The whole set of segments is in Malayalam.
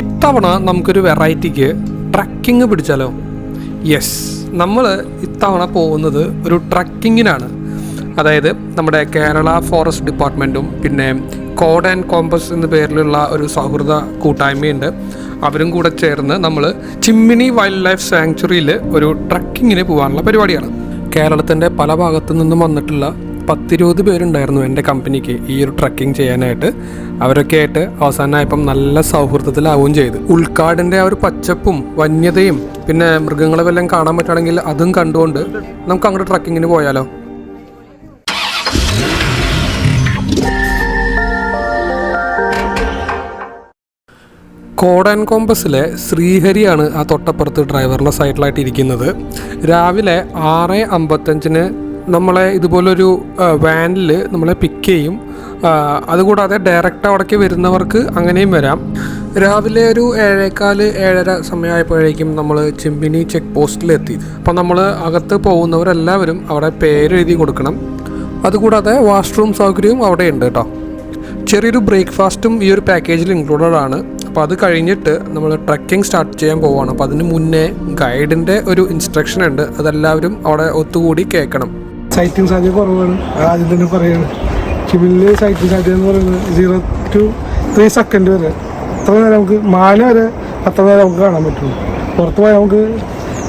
ഇത്തവണ നമുക്കൊരു വെറൈറ്റിക്ക് ട്രക്കിംഗ് പിടിച്ചാലോ? യെസ്, നമ്മൾ ഇത്തവണ പോകുന്നത് ഒരു ട്രക്കിങ്ങിനാണ്. അതായത് നമ്മുടെ കേരള ഫോറസ്റ്റ് ഡിപ്പാർട്ട്മെൻറ്റും പിന്നെ കോഡ് ആൻഡ് കോമ്പസ് എന്ന പേരിലുള്ള ഒരു സൗഹൃദ കൂട്ടായ്മയുണ്ട്. അവരും കൂടെ ചേർന്ന് നമ്മൾ ചിമ്മിനി വൈൽഡ് ലൈഫ് സാങ്ച്വറിയിൽ ഒരു ട്രക്കിങ്ങിന് പോകാനുള്ള പരിപാടിയാണ്. കേരളത്തിൻ്റെ പല ഭാഗത്തു നിന്നും വന്നിട്ടുള്ള 10-20 പേരുണ്ടായിരുന്നു എൻ്റെ കമ്പനിക്ക് ഈ ഒരു ട്രക്കിംഗ് ചെയ്യാനായിട്ട്. അവരൊക്കെ ആയിട്ട് അവസാനമായപ്പം നല്ല സൗഹൃദത്തിലാവുകയും ചെയ്തു. ഉൾക്കാടിൻ്റെ ആ ഒരു പച്ചപ്പും വന്യതയും പിന്നെ മൃഗങ്ങളെ വല്ലതും കാണാൻ പറ്റുകയാണെങ്കിൽ അതും കണ്ടുകൊണ്ട് നമുക്ക് അങ്ങോട്ട് ട്രക്കിങ്ങിന് പോയാലോ? കോഡ് ആൻഡ് കോമ്പസിലെ ശ്രീഹരിയാണ് ആ തൊട്ടപ്പുറത്ത് ഡ്രൈവറിൻ്റെ സൈഡിലായിട്ട് ഇരിക്കുന്നത്. രാവിലെ 6:55 നമ്മളെ ഇതുപോലൊരു വാനിൽ നമ്മളെ പിക്ക് ചെയ്യും. അതുകൂടാതെ ഡയറക്റ്റ് അവിടേക്ക് വരുന്നവർക്ക് അങ്ങനെയും വരാം. രാവിലെ ഒരു 7:15-7:30 സമയമായപ്പോഴേക്കും നമ്മൾ ചിമ്മിനി ചെക്ക് പോസ്റ്റിലെത്തി. അപ്പോൾ നമ്മൾ അകത്ത് പോകുന്നവരെല്ലാവരും അവിടെ പേരെഴുതി കൊടുക്കണം. അതുകൂടാതെ വാഷ്റൂം സൗകര്യവും അവിടെ ഉണ്ട് കേട്ടോ. ചെറിയൊരു ബ്രേക്ക്ഫാസ്റ്റും ഈ ഒരു പാക്കേജിൽ ഇൻക്ലൂഡഡ് ആണ്. അപ്പോൾ അത് കഴിഞ്ഞിട്ട് നമ്മൾ ട്രക്കിംഗ് സ്റ്റാർട്ട് ചെയ്യാൻ പോവുകയാണ്. അപ്പോൾ അതിന് മുന്നേ ഗൈഡിൻ്റെ ഒരു ഇൻസ്ട്രക്ഷൻ ഉണ്ട്, അതെല്ലാവരും അവിടെ ഒത്തുകൂടി കേൾക്കണം. സൈറ്റിംഗ് സാധ്യത കുറവാണ്, ആദ്യം തന്നെ പറയുകയാണ്. ചിമ്മിനിൽ സൈറ്റിംഗ് സാധ്യത എന്ന് പറയുന്നത് 0 to 3 സെക്കൻഡ് വരെ, അത്ര നേരം നമുക്ക് മാന വരെ അത്ര നേരം നമുക്ക് കാണാൻ പറ്റുള്ളൂ. പുറത്ത് പോയാൽ നമുക്ക്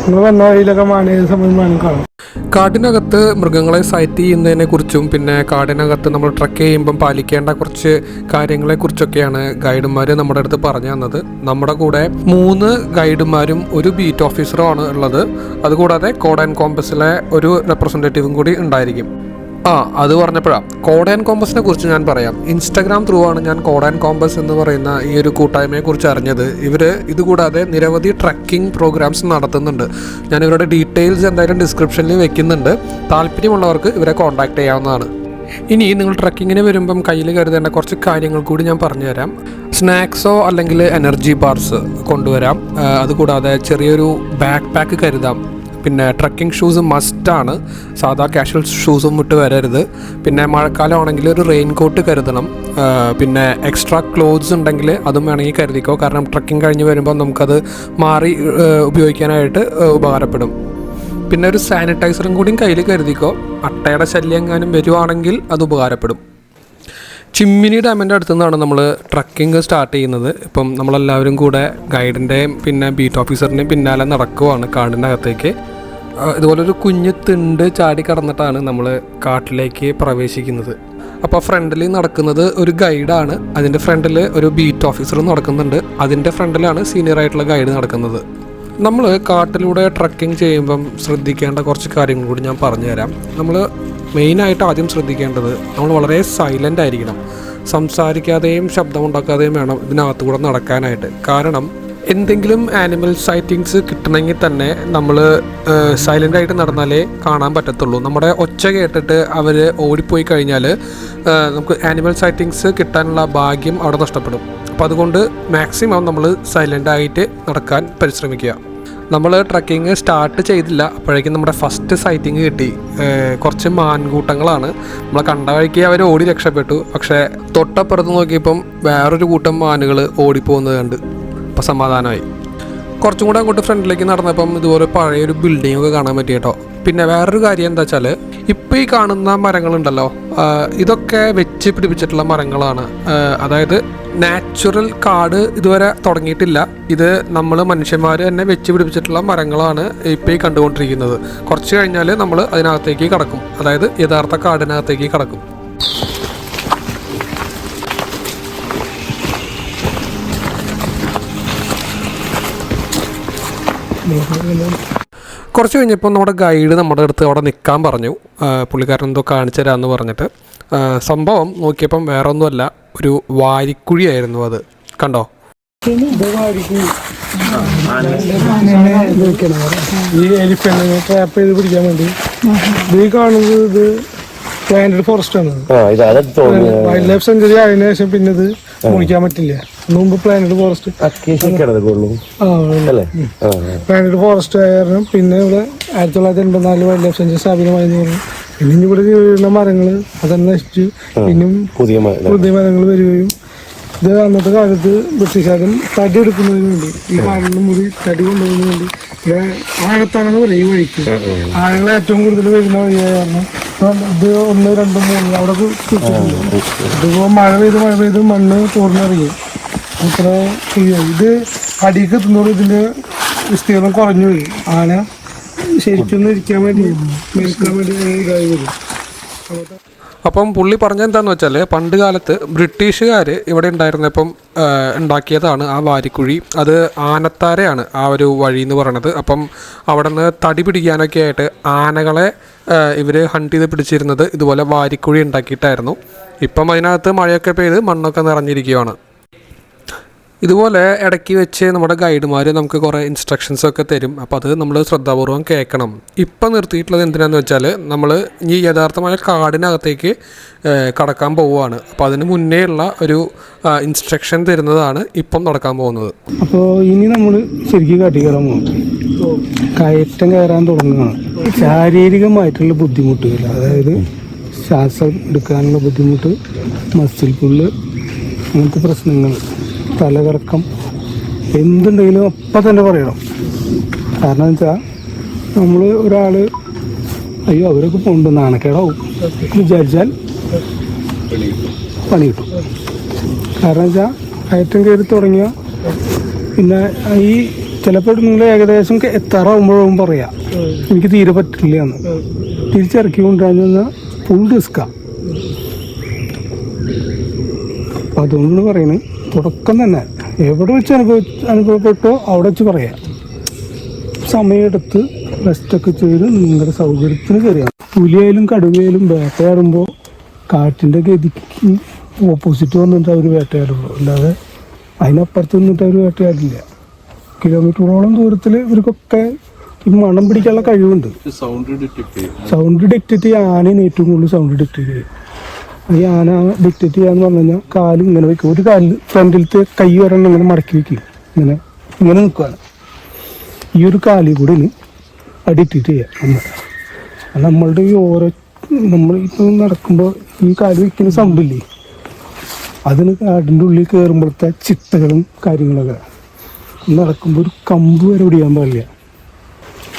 നിങ്ങൾ വന്ന വഴിയിലൊക്കെ മാന ഏത് സമയം മാനം കാണാം. കാടിനകത്ത് മൃഗങ്ങളെ സൈറ്റ് ചെയ്യുന്നതിനെ കുറിച്ചും പിന്നെ കാടിനകത്ത് നമ്മൾ ട്രക്ക് ചെയ്യുമ്പം പാലിക്കേണ്ട കുറച്ച് കാര്യങ്ങളെക്കുറിച്ചൊക്കെയാണ് ഗൈഡുമാർ നമ്മുടെ അടുത്ത് പറഞ്ഞു തന്നത്. നമ്മുടെ കൂടെ 3 ഗൈഡുമാരും ഒരു ബീറ്റ് ഓഫീസറുമാണ് ഉള്ളത്. അതുകൂടാതെ കോഡ് ആൻഡ് കോമ്പസിലെ ഒരു റെപ്രസെൻറ്റേറ്റീവും കൂടി ഉണ്ടായിരിക്കും. അത് പറഞ്ഞപ്പോഴാണ് കോഡ് ആൻഡ് കോമ്പസിനെ കുറിച്ച് ഞാൻ പറയാം. ഇൻസ്റ്റാഗ്രാം ത്രൂ ആണ് ഞാൻ കോഡ് ആൻഡ് കോമ്പസ് എന്ന് പറയുന്ന ഈ ഒരു കൂട്ടായ്മയെ കുറിച്ച് അറിഞ്ഞത്. ഇവർ ഇതുകൂടാതെ നിരവധി ട്രക്കിംഗ് പ്രോഗ്രാംസ് നടത്തുന്നുണ്ട്. ഞാൻ ഇവരുടെ ഡീറ്റെയിൽസ് എന്തായാലും ഡിസ്ക്രിപ്ഷനിൽ വെക്കുന്നുണ്ട്. താല്പര്യമുള്ളവർക്ക് ഇവരെ കോൺടാക്ട് ചെയ്യാവുന്നതാണ്. ഇനി നിങ്ങൾ ട്രക്കിങ്ങിന് വരുമ്പം കയ്യിൽ കരുതേണ്ട കുറച്ച് കാര്യങ്ങൾ കൂടി ഞാൻ പറഞ്ഞുതരാം. സ്നാക്സോ അല്ലെങ്കിൽ എനർജി ബാർസ് കൊണ്ടുവരാം. അതുകൂടാതെ ചെറിയൊരു ബാക്ക് പാക്ക് കരുതാം. പിന്നെ ട്രക്കിംഗ് ഷൂസ് മസ്റ്റാണ്, സാധാ കാഷ്വൽ ഷൂസും ഇട്ട് വരരുത്. പിന്നെ മഴക്കാലമാണെങ്കിൽ ഒരു റെയിൻ കോട്ട് കരുതണം. പിന്നെ എക്സ്ട്രാ ക്ലോത്ത്സ് ഉണ്ടെങ്കിൽ അതും വേണമെങ്കിൽ കരുതിക്കോ, കാരണം ട്രക്കിംഗ് കഴിഞ്ഞ് വരുമ്പോൾ നമുക്കത് മാറി ഉപയോഗിക്കാനായിട്ട് ഉപകാരപ്പെടും. പിന്നെ ഒരു സാനിറ്റൈസറും കൂടിയും കയ്യിൽ കരുതിക്കോ, അട്ടയുടെ ശല്യം എങ്ങാനും വരുവാണെങ്കിൽ അത് ഉപകാരപ്പെടും. ചിമ്മിനി ഡാമിൻ്റെ അടുത്തു നിന്നാണ് നമ്മൾ ട്രക്കിംഗ് സ്റ്റാർട്ട് ചെയ്യുന്നത്. ഇപ്പം നമ്മളെല്ലാവരും കൂടെ ഗൈഡിൻ്റെയും പിന്നെ ബീറ്റ് ഓഫീസറിൻ്റെയും പിന്നാലെ നടക്കുവാണ് കാടിൻ്റെ അകത്തേക്ക്. ഇതുപോലൊരു കുഞ്ഞ് തിണ്ട് ചാടി കടന്നിട്ടാണ് നമ്മൾ കാട്ടിലേക്ക് പ്രവേശിക്കുന്നത്. അപ്പോൾ ഫ്രണ്ടിൽ നടക്കുന്നത് ഒരു ഗൈഡാണ്, അതിൻ്റെ ഫ്രണ്ടിൽ ഒരു ബീറ്റ് ഓഫീസറും നടക്കുന്നുണ്ട്, അതിൻ്റെ ഫ്രണ്ടിലാണ് സീനിയറായിട്ടുള്ള ഗൈഡ് നടക്കുന്നത്. നമ്മൾ കാട്ടിലൂടെ ട്രക്കിംഗ് ചെയ്യുമ്പം ശ്രദ്ധിക്കേണ്ട കുറച്ച് കാര്യങ്ങൾ കൂടി ഞാൻ പറഞ്ഞുതരാം. നമ്മൾ മെയിനായിട്ട് ആദ്യം ശ്രദ്ധിക്കേണ്ടത് നമ്മൾ വളരെ സൈലൻ്റ് ആയിരിക്കണം. സംസാരിക്കാതെയും ശബ്ദമുണ്ടാക്കാതെയും വേണം ഇതിനകത്തു കൂടെ നടക്കാനായിട്ട്. കാരണം എന്തെങ്കിലും ആനിമൽ സൈറ്റിങ്സ് കിട്ടണമെങ്കിൽ തന്നെ നമ്മൾ സൈലൻ്റായിട്ട് നടന്നാലേ കാണാൻ പറ്റത്തുള്ളൂ. നമ്മുടെ ഒച്ച കേട്ടിട്ട് അവർ ഓടിപ്പോയി കഴിഞ്ഞാൽ നമുക്ക് ആനിമൽ സൈറ്റിങ്സ് കിട്ടാനുള്ള ഭാഗ്യം അവിടെ നഷ്ടപ്പെടും. അപ്പോൾ അതുകൊണ്ട് മാക്സിമം നമ്മൾ സൈലൻ്റായിട്ട് നടക്കാൻ പരിശ്രമിക്കുക. നമ്മൾ ട്രക്കിങ് സ്റ്റാർട്ട് ചെയ്തില്ല, അപ്പോഴേക്കും നമ്മുടെ ഫസ്റ്റ് സൈറ്റിങ് കിട്ടി. കുറച്ച് മാൻകൂട്ടങ്ങളാണ്. നമ്മളെ കണ്ട വഴിക്ക് അവർ ഓടി രക്ഷപ്പെട്ടു. പക്ഷേ തൊട്ടപ്പുറത്ത് നോക്കിയപ്പം വേറൊരു കൂട്ടം മാനുകൾ ഓടിപ്പോകുന്നത് കണ്ട് അപ്പോൾ സമാധാനമായി. കുറച്ചും കൂടെ അങ്ങോട്ട് ഫ്രണ്ടിലേക്ക് നടന്നപ്പം ഇതുപോലെ പഴയൊരു ബിൽഡിങ്ങൊക്കെ കാണാൻ പറ്റി കേട്ടോ. പിന്നെ വേറൊരു കാര്യം എന്താ വെച്ചാൽ ഇപ്പോൾ ഈ കാണുന്ന മരങ്ങളുണ്ടല്ലോ, ഇതൊക്കെ വെച്ച് പിടിപ്പിച്ചിട്ടുള്ള മരങ്ങളാണ്. അതായത് നാച്ചുറൽ കാട് ഇതുവരെ തുടങ്ങിയിട്ടില്ല. ഇത് നമ്മൾ മനുഷ്യന്മാർ തന്നെ വെച്ച് പിടിപ്പിച്ചിട്ടുള്ള മരങ്ങളാണ് ഇപ്പോൾ ഈ കണ്ടുകൊണ്ടിരിക്കുന്നത്. കുറച്ച് കഴിഞ്ഞാൽ നമ്മൾ അതിനകത്തേക്ക് കടക്കും, അതായത് യഥാർത്ഥ കാടിനകത്തേക്ക് കടക്കും. കുറച്ച് കഴിഞ്ഞപ്പോൾ നമ്മുടെ ഗൈഡ് നമ്മുടെ അടുത്ത് അവിടെ നിൽക്കാൻ പറഞ്ഞു. പുള്ളിക്കാരൻ എന്തോ കാണിച്ചു തരാമെന്ന് പറഞ്ഞിട്ട്. സംഭവം നോക്കിയപ്പം വേറെ ഒന്നുമല്ല, ഒരു വാരിക്കുഴിയായിരുന്നു. അത് കണ്ടോ? ഈ എലിഫന്റിനെ ട്രാപ്പ് ചെയ്ത് പിടിക്കാൻ വേണ്ടി ഇത് കാണുന്നത് ഇത് പ്ലാന്റഡ് ഫോറസ്റ്റ് ആണ്. വൈൽഡ് ലൈഫ് സെഞ്ചുറി ആയതിനു ശേഷം പിന്നെ ഇത് മുറിക്കാൻ പറ്റില്ല. മുമ്പ് പ്ലാന്റഡ് ഫോറസ്റ്റ് പ്ലാന്റഡ് ഫോറസ്റ്റ് ആയ കാരണം പിന്നെ ഇവിടെ 1984 വൈൽഡ് ലൈഫ് സെഞ്ചുറി സ്ഥാപിതമായെന്ന് പറഞ്ഞു. പിന്നെ ഇവിടെ വീഴുന്ന മരങ്ങള് അതെല്ലാം നശിച്ചു, പിന്നും പുതിയ മരങ്ങൾ വരികയും ഇത് അന്നത്തെ കാലത്ത് ബ്രിട്ടീഷുകാരും തടി എടുക്കുന്നതിന് വേണ്ടി ഈ കാടിന്റെ മുറി തടി കൊണ്ടുപോകുന്നതിന് വേണ്ടി ആഴത്താണെന്ന് പറയും ഈ വഴിക്ക്. ആഴങ്ങൾ ഏറ്റവും കൂടുതൽ വരുന്ന വഴിയായ കാരണം ഇത് 1, 2, 3 അവിടെ ചുറ്റിട്ടുണ്ട്. ഇതിപ്പോ മഴ പെയ്ത് മണ്ണ് തോർന്നിറങ്ങി ഇത്ര ഇത് അടിക്ക് എത്തുന്നതോടെ ഇതിന്റെ വിസ്തീർണം കുറഞ്ഞു പോയി. ആന ശരിക്കും ഇരിക്കാൻ വേണ്ടി നിൽക്കാൻ വേണ്ടി ഇതായി വരും. അപ്പം പുള്ളി പറഞ്ഞെന്താണെന്ന് വെച്ചാൽ പണ്ട് കാലത്ത് ബ്രിട്ടീഷുകാർ ഇവിടെ ഉണ്ടായിരുന്നപ്പം ഉണ്ടാക്കിയതാണ് ആ വാരിക്കുഴി. അത് ആനത്താരയാണ് ആ ഒരു വഴി എന്ന് പറയണത്. അപ്പം അവിടെ നിന്ന് തടി പിടിക്കാനൊക്കെ ആയിട്ട് ആനകളെ ഇവർ ഹണ്ട് ചെയ്ത് പിടിച്ചിരുന്നത് ഇതുപോലെ വാരിക്കുഴി ഉണ്ടാക്കിയിട്ടായിരുന്നു. ഇപ്പം അതിനകത്ത് മഴയൊക്കെ പെയ്ത് മണ്ണൊക്കെ നിറഞ്ഞിരിക്കുകയാണ്. ഇതുപോലെ ഇടയ്ക്ക് വെച്ച് നമ്മുടെ ഗൈഡുമാർ നമുക്ക് കുറേ ഇൻസ്ട്രക്ഷൻസൊക്കെ തരും. അപ്പോൾ അത് നമ്മൾ ശ്രദ്ധാപൂർവം കേൾക്കണം. ഇപ്പം നിർത്തിയിട്ടുള്ളത് എന്തിനാന്ന് വെച്ചാൽ നമ്മൾ ഈ യഥാർത്ഥമായ കാടിനകത്തേക്ക് കടക്കാൻ പോവുകയാണ്. അപ്പോൾ അതിന് മുന്നേ ഉള്ള ഒരു ഇൻസ്ട്രക്ഷൻ തരുന്നതാണ് ഇപ്പം നടക്കാൻ പോകുന്നത്. അപ്പോൾ ഇനി നമ്മൾ ശരിക്കും കാട്ടി കയറാൻ പോകും. കയറ്റം കയറാൻ തുടങ്ങുകയാണ്. ശാരീരികമായിട്ടുള്ള ബുദ്ധിമുട്ടുകൾ, അതായത് ശ്വാസം എടുക്കാനുള്ള ബുദ്ധിമുട്ട്, മസിൽ പുള്ള്, അങ്ങനത്തെ പ്രശ്നങ്ങൾ, തലകറക്കം, എന്തുണ്ടെങ്കിലും അപ്പം തന്നെ പറയണം. കാരണം എന്ന് വെച്ചാൽ നമ്മൾ ഒരാൾ അയ്യോ അവരൊക്കെ പോണ്ട് നാണക്കേടാവും വിചാരിച്ചാൽ പണി കിട്ടും. കാരണം വെച്ചാൽ കയറ്റം കയറി തുടങ്ങിയ പിന്നെ ഈ ചിലപ്പോൾ നിങ്ങൾ ഏകദേശം എത്താറാവുമ്പോഴും പറയാം എനിക്ക് തീരെ പറ്റില്ല എന്ന്. തിരിച്ചിറക്കി കൊണ്ടുവരാന്ന് പറഞ്ഞാൽ ഫുൾ റിസ്ക്കാണ്. അപ്പം അതുകൊണ്ടാണ് പറയുന്നത് തുടക്കം തന്നെ എവിടെ വെച്ച് അനുഭവപ്പെട്ടോ അവിടെ വെച്ച് പറയാം. സമയമെടുത്ത് റെസ്റ്റൊക്കെ ചെയ്ത് നിങ്ങളുടെ സൗകര്യത്തിന് കയറിയാണ്. പുലിയായാലും കടുവയായാലും വേട്ടയാടുമ്പോൾ കാറ്റിൻ്റെ ഗതിക്ക് ഓപ്പോസിറ്റ് വന്നിട്ട് അവർ വേട്ടയാടുള്ളൂ, അല്ലാതെ അതിനപ്പുറത്ത് നിന്നിട്ട് അവർ വേട്ടയാടില്ല. കിലോമീറ്ററോളം ദൂരത്തിൽ ഇവർക്കൊക്കെ ഈ മണം പിടിക്കാനുള്ള കഴിവുണ്ട്. സൗണ്ട് ഡിറ്റക്റ്റ് ചെയ്യാൻ ആനയാണ് ഏറ്റവും കൂടുതൽ സൗണ്ട് ഡിറ്റക്റ്റ് ചെയ്യും. ഈ ആന ഡിക്റ്റേറ്റ് ചെയ്യാന്ന് പറഞ്ഞു കഴിഞ്ഞാൽ കാല് ഇങ്ങനെ വയ്ക്കും. ഒരു കാലിൽ ഫ്രണ്ടിലത്തെ കൈ വരണം ഇങ്ങനെ മടക്കി വയ്ക്കും. ഇങ്ങനെ നിൽക്കുകയാണ്. ഈ ഒരു കാലിൽ കൂടെ ഡിക്റ്റേറ്റ് ചെയ്യാം. നമ്മളുടെ ഈ ഓരോ നമ്മൾ ഇപ്പോൾ നടക്കുമ്പോൾ ഈ കാല് വയ്ക്കുന്ന സൗണ്ടില്ലേ, അതിന് കാടിൻ്റെ ഉള്ളിൽ കയറുമ്പോഴത്തെ ചിട്ടകളും കാര്യങ്ങളൊക്കെ നടക്കുമ്പോൾ ഒരു കമ്പ് വരെ പിടിക്കാൻ പാടില്ല.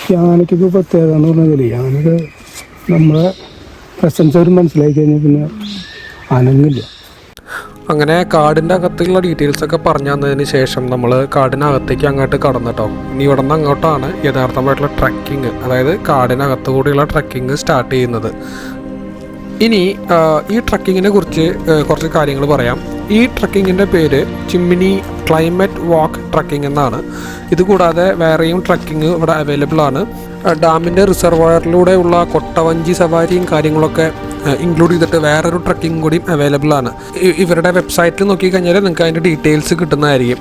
ഈ ആനയ്ക്കൊക്കെ പ്രത്യേകത എന്ന് പറഞ്ഞാൽ ആനക്ക് നമ്മളെ പ്രസൻസ് അവർ മനസ്സിലാക്കി കഴിഞ്ഞാൽ പിന്നെ അനങ്ങില്ല. അങ്ങനെ കാടിൻ്റെ അകത്തുള്ള ഡീറ്റെയിൽസൊക്കെ പറഞ്ഞു തന്നതിന് ശേഷം നമ്മൾ കാടിനകത്തേക്ക് അങ്ങോട്ട് കടന്നിട്ടോ. ഇനി ഇവിടെ നിന്ന് അങ്ങോട്ടാണ് യഥാർത്ഥമായിട്ടുള്ള ട്രക്കിങ്, അതായത് കാടിനകത്ത് കൂടിയുള്ള ട്രക്കിങ് സ്റ്റാർട്ട് ചെയ്യുന്നത്. ഇനി ഈ ട്രക്കിങ്ങിനെ കുറിച്ച് കുറച്ച് കാര്യങ്ങൾ പറയാം. ഈ ട്രക്കിങ്ങിൻ്റെ പേര് ചിമ്മിനി ക്ലൈമറ്റ് വാക്ക് ട്രക്കിംഗ് എന്നാണ്. ഇതുകൂടാതെ വേറെയും ട്രക്കിംഗ് ഇവിടെ അവൈലബിൾ ആണ്. ഡാമിൻ്റെ റിസർവോയറിലൂടെയുള്ള കൊട്ടവഞ്ചി സവാരിയും കാര്യങ്ങളൊക്കെ ഇൻക്ലൂഡ് ചെയ്തിട്ട് വേറൊരു ട്രക്കിംഗ് കൂടിയും അവൈലബിൾ ആണ്. ഇവരുടെ വെബ്സൈറ്റിൽ നോക്കിക്കഴിഞ്ഞാൽ നിങ്ങൾക്ക് അതിൻ്റെ ഡീറ്റെയിൽസ് കിട്ടുന്നതായിരിക്കും.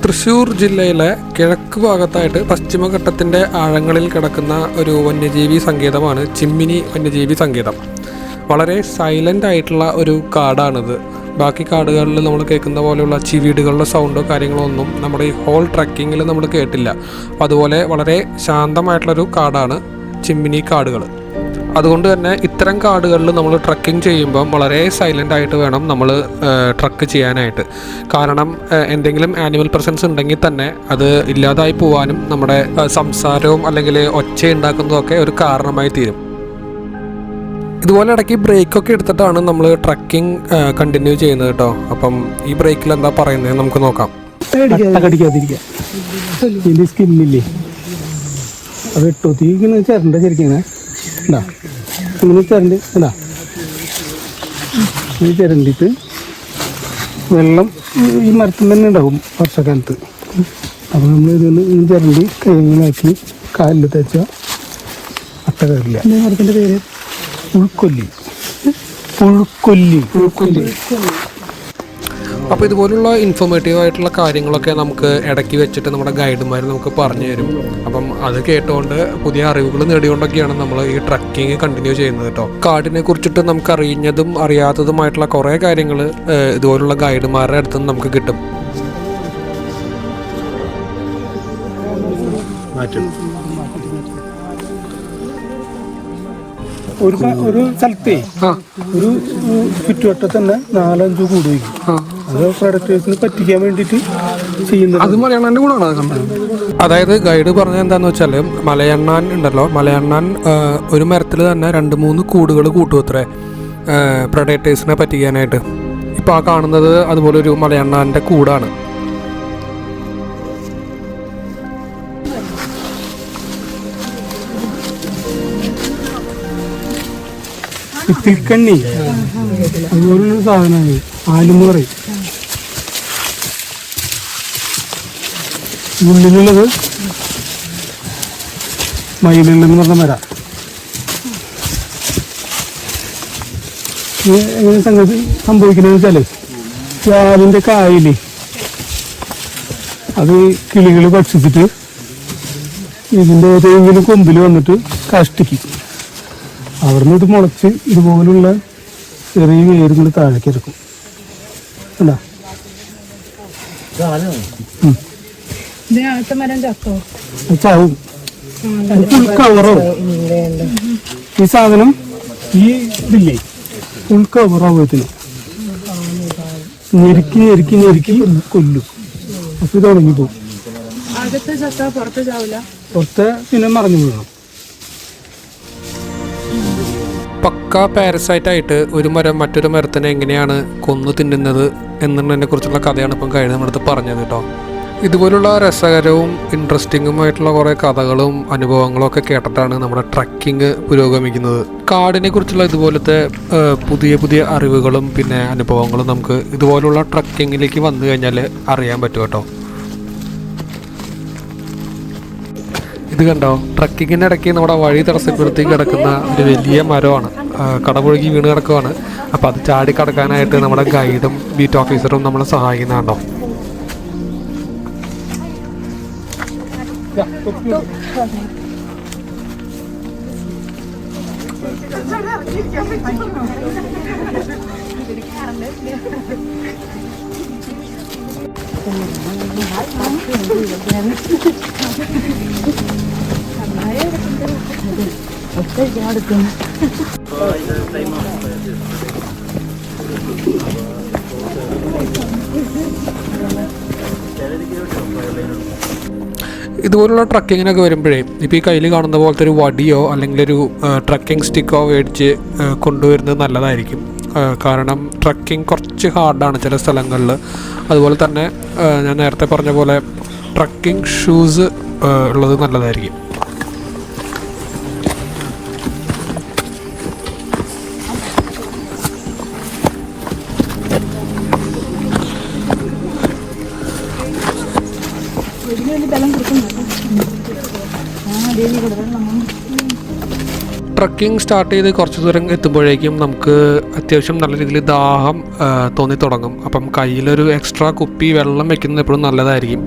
തൃശ്ശൂർ ജില്ലയിലെ കിഴക്ക് ഭാഗത്തായിട്ട് പശ്ചിമഘട്ടത്തിൻ്റെ ആഴങ്ങളിൽ കിടക്കുന്ന ഒരു വന്യജീവി സങ്കേതമാണ് ചിമ്മിനി വന്യജീവി സങ്കേതം. വളരെ സൈലൻ്റ് ആയിട്ടുള്ള ഒരു കാടാണിത്. ബാക്കി കാടുകളിൽ നമ്മൾ കേൾക്കുന്ന പോലെയുള്ള ചിവീടുകളുടെ സൗണ്ടോ കാര്യങ്ങളോ ഒന്നും നമ്മുടെ ഈ ഹോൾ ട്രക്കിങ്ങിൽ നമ്മൾ കേട്ടില്ല. അപ്പോൾ അതുപോലെ വളരെ ശാന്തമായിട്ടുള്ളൊരു കാടാണ് ചിമ്മിനി കാടുകൾ. അതുകൊണ്ട് തന്നെ ഇത്തരം കാടുകളിൽ നമ്മൾ ട്രക്കിംഗ് ചെയ്യുമ്പം വളരെ സൈലൻ്റ് ആയിട്ട് വേണം നമ്മൾ ട്രക്ക് ചെയ്യാനായിട്ട്. കാരണം എന്തെങ്കിലും ആനിമൽ പ്രസൻസ് ഉണ്ടെങ്കിൽ തന്നെ അത് ഇല്ലാതായി പോകാനും നമ്മുടെ സംസാരവും അല്ലെങ്കിൽ ഒച്ച ഉണ്ടാക്കുന്നതൊക്കെ ഒരു കാരണമായി തീരും. ഇതുപോലെ ഇടയ്ക്ക് ബ്രേക്കൊക്കെ എടുത്തിട്ടാണ് നമ്മൾ ട്രക്കിംഗ് കണ്ടിന്യൂ ചെയ്യുന്നത് കേട്ടോ. അപ്പം ഈ ബ്രേക്കിൽ എന്താ പറയുന്നത് നമുക്ക് നോക്കാം. കടിക്കാതിരിക്കുക ഇതിൻ്റെ സ്കിന്നില്ലേ അത് ഇട്ടോ തീക്കുന്ന ചേരണ്ട ശരിക്കും എന്താ ഇങ്ങനെ ചിരണ്ടി എന്താ ഈ ചിരണ്ടിട്ട് വെള്ളം ഈ മരത്തിൽ തന്നെ ഉണ്ടാവും വർഷക്കാലത്ത്. അപ്പോൾ നമ്മൾ ഇതൊന്ന് ചിരണ്ടി കൈങ്ങനാക്കി കാലിൽ തേച്ചാൽ അട്ട കയറില്ല. മരത്തിൻ്റെ പേര് പുഴുക്കൊല്ലി. അപ്പോൾ ഇതുപോലുള്ള ഇൻഫോർമേറ്റീവ് ആയിട്ടുള്ള കാര്യങ്ങളൊക്കെ നമുക്ക് ഇടയ്ക്ക് വെച്ചിട്ട് നമ്മുടെ ഗൈഡുമാർ നമുക്ക് പറഞ്ഞു തരും. അപ്പം അത് കേട്ടുകൊണ്ട് പുതിയ അറിവുകൾ നേടിക്കൊണ്ടൊക്കെയാണ് നമ്മൾ ഈ ട്രക്കിങ് കണ്ടിന്യൂ ചെയ്യുന്നത് കേട്ടോ. കാടിനെ കുറിച്ചിട്ട് നമുക്ക് അറിയുന്നതും അറിയാത്തതുമായിട്ടുള്ള കുറേ കാര്യങ്ങൾ ഇതുപോലുള്ള ഗൈഡുമാരുടെ അടുത്ത് നിന്ന് നമുക്ക് കിട്ടും. ഒരു സ്ഥലത്തേ ഒരു ചുറ്റുവട്ടത്ത് തന്നെ 4-5 കൂട് വയ്ക്കും. അത് പ്രൊഡക്റ്റേഴ്സിന് പറ്റിക്കാൻ വേണ്ടിയിട്ട് ചെയ്യുന്നത്. അത് മലയണ്ണാൻ്റെ കൂടാണ് കണ്ടത്. അതായത് ഗൈഡ് പറഞ്ഞത് എന്താണെന്ന് വെച്ചാൽ മലയണ്ണാൻ ഉണ്ടല്ലോ, മലയണ്ണാൻ ഒരു മരത്തിൽ തന്നെ 2-3 കൂടുകൾ കൂട്ടുമത്രേ പ്രൊഡക്റ്റേഴ്സിനെ പറ്റിക്കാനായിട്ട്. ഇപ്പോൾ ആ കാണുന്നത് അതുപോലൊരു മലയണ്ണാൻ്റെ കൂടാണ്. തിൽക്കണ്ണി അതുപോലൊരു സാധനമാണ് ആലുന്ന് പറയും. ഉള്ളിലുള്ളത് മയിലെന്ന് പറഞ്ഞ മര. എങ്ങനെ സംഗതി സംഭവിക്കുന്നത് വെച്ചാല് പ്ലാവിൻ്റെ കായില് അത് കിളികൾ ഭക്ഷിച്ചിട്ട് ഇതിൻ്റെ ഏതെങ്കിലും കൊമ്പിൽ വന്നിട്ട് കഷ്ടിക്കും. അവിടുന്ന് ഇത് മുളച്ച് ഇതുപോലുള്ള ചെറിയ വേരുകൾ താഴേക്ക് ഇറക്കും. അല്ല ചാവും, ഫുൾ കവറാവും ഈ സാധനം. ഈ ഇതില്ലേ ഫുൾ കവറാവുമ്പത്തിന് ഞെരുക്കി ഞെരുക്കി ഞെരുക്കി കൊല്ലും. അപ്പൊ ഇത് ഉണങ്ങിപ്പോവും. പുറത്ത് പിന്നെ മറിഞ്ഞു വീഴണം. പക്ക പാരസൈറ്റായിട്ട് ഒരു മരം മറ്റൊരു മരത്തിനെ എങ്ങനെയാണ് കൊന്നു തിന്നുന്നത് എന്നതിനെ കുറിച്ചുള്ള കഥയാണ് ഇപ്പം കഴിഞ്ഞ നമ്മളടുത്ത് പറഞ്ഞത് കേട്ടോ. ഇതുപോലുള്ള രസകരവും ഇൻട്രസ്റ്റിങ്ങുമായിട്ടുള്ള കുറേ കഥകളും അനുഭവങ്ങളും ഒക്കെ കേട്ടിട്ടാണ് നമ്മുടെ ട്രക്കിങ് പുരോഗമിക്കുന്നത്. കാടിനെ കുറിച്ചുള്ള ഇതുപോലത്തെ പുതിയ പുതിയ അറിവുകളും പിന്നെ അനുഭവങ്ങളും നമുക്ക് ഇതുപോലുള്ള ട്രക്കിങ്ങിലേക്ക് വന്നു കഴിഞ്ഞാൽ അറിയാൻ പറ്റും കേട്ടോ. ഇത് കണ്ടോ, ട്രക്കിങ്ങിൻ്റെ ഇടയ്ക്ക് നമ്മുടെ വഴി തടസ്സപ്പെടുത്തി കിടക്കുന്ന ഒരു വലിയ മരമാണ്, കടപുഴകി വീണ് കിടക്കുകയാണ്. അപ്പോൾ അത് ചാടി കടക്കാനായിട്ട് നമ്മുടെ ഗൈഡും ബീറ്റ് ഓഫീസറും നമ്മളെ സഹായിക്കുന്നുണ്ടോ. ഇതുപോലുള്ള ട്രക്കിങ്ങിനൊക്കെ വരുമ്പോഴേ ഇപ്പോൾ ഈ കയ്യിൽ കാണുന്ന പോലത്തെ ഒരു വടിയോ അല്ലെങ്കിൽ ഒരു ട്രക്കിംഗ് സ്റ്റിക്കോ മേടിച്ച് കൊണ്ടുവരുന്നത് നല്ലതായിരിക്കും. കാരണം ട്രക്കിംഗ് കുറച്ച് ഹാർഡാണ് ചില സ്ഥലങ്ങളിൽ. അതുപോലെ തന്നെ ഞാൻ നേരത്തെ പറഞ്ഞ പോലെ ട്രക്കിംഗ് ഷൂസ് ഉള്ളത് നല്ലതായിരിക്കും. ട്രക്കിംഗ് സ്റ്റാർട്ട് ചെയ്ത് കുറച്ച് ദൂരം എത്തുമ്പോഴേക്കും നമുക്ക് അത്യാവശ്യം നല്ല രീതിയിൽ ദാഹം തോന്നി തുടങ്ങും. അപ്പം കയ്യിലൊരു എക്സ്ട്രാ കുപ്പി വെള്ളം വെക്കുന്നത് എപ്പോഴും നല്ലതായിരിക്കും.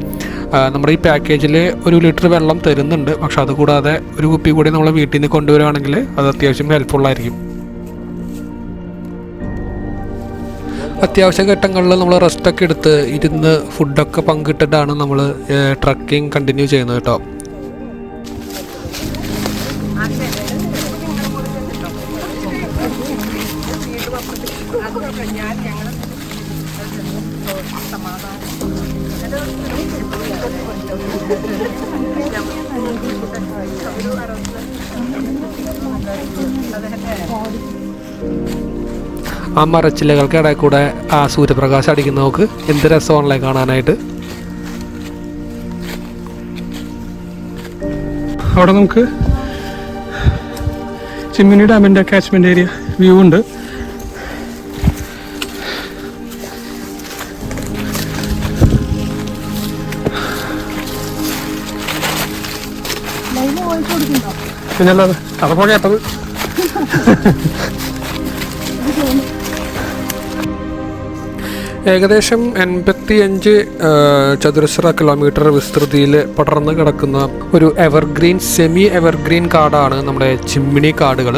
നമ്മുടെ ഈ പാക്കേജിൽ 1 ലിറ്റർ വെള്ളം തരുന്നുണ്ട്. പക്ഷെ അതുകൂടാതെ ഒരു കുപ്പി കൂടി നമ്മൾ വീട്ടിൽ നിന്ന് കൊണ്ടുവരികയാണെങ്കിൽ അത് അത്യാവശ്യം ഹെൽപ്ഫുള്ളായിരിക്കും. അത്യാവശ്യ ഘട്ടങ്ങളിൽ നമ്മൾ റെസ്റ്റൊക്കെ എടുത്ത് ഇരുന്ന് ഫുഡൊക്കെ പങ്കിട്ടിട്ടാണ് നമ്മൾ ട്രക്കിംഗ് കണ്ടിന്യൂ ചെയ്യുന്നത് കേട്ടോ. ആ മരച്ചില്ലകൾക്ക് ഇടയിൽ കൂടെ ആ സൂര്യപ്രകാശം അടിക്കുന്ന നോക്ക് എന്ത് രസമാണല്ലേ കാണാനായിട്ട്. അവിടെ നമുക്ക് ചിമ്മിനി ഡാമിൻ്റെ കാച്ച്മെൻ്റ് ഏരിയ വ്യൂ ഉണ്ട്. പിന്നല്ലാതെ അതപ്പോൾ കേട്ടത്. ഏകദേശം 85 ചതുരശ്ര കിലോമീറ്റർ വിസ്തൃതിയിൽ പടർന്ന് കിടക്കുന്ന ഒരു സെമി എവർഗ്രീൻ കാടാണ് നമ്മുടെ ചിമ്മിനി കാടുകൾ.